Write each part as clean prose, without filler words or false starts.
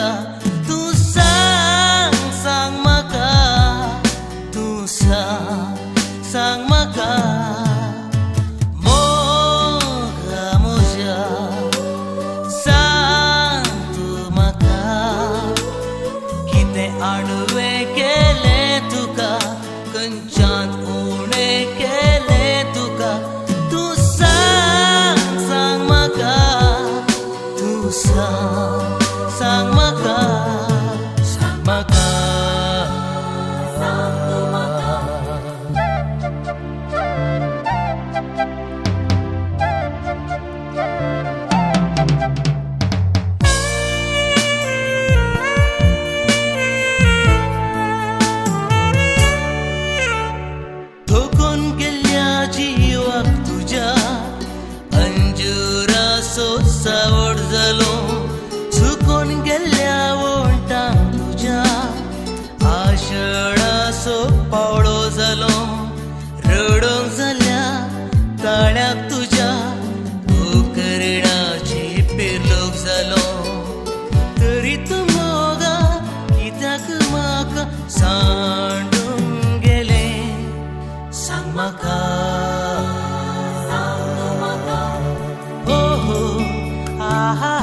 तुका तू सांग म्हाका तू सांग म्हाका मोगा म्हज्या सांग तू म्हाका कितें आडवें केलें तुका खंयच्यान उणें केलें तुका तू सांग म्हाका तू सांग म्हाका सांग म्हाका ठोकून गेल्या जिवाक तुज्या अंजुराचो सावड जालो चुकून गेल्या वोंटांक तुज्या आशळाचो पावळो जालो रडोंक जाल्या ताळ्याक तुज्या उकरणाची पिर्लोक जालो तरी तूं मोगा कित्याक म्हाका सांडून गेलें सांग म्हाका हो हो आहा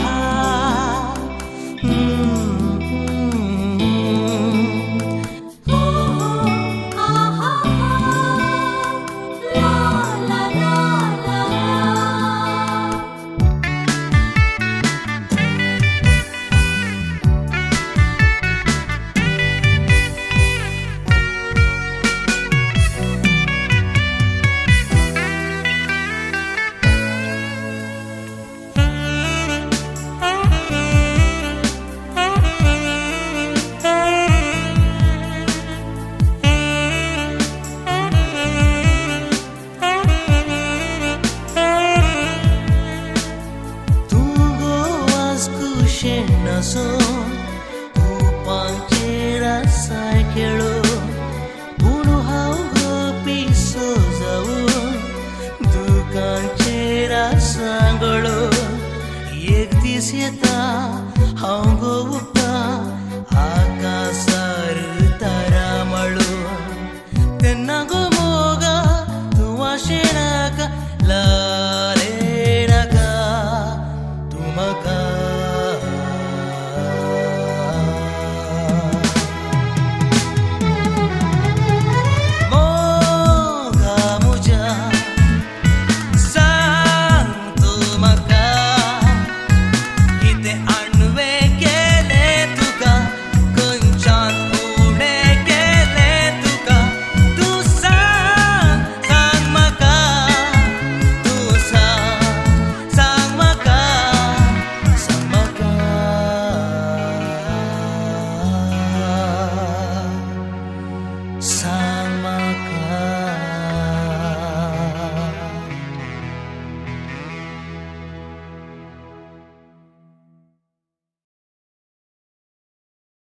उपांचेर आसाय खेळो पूण हांव पिसो जावन दुकांचेर आसा गळो एक दीस येता हांव गो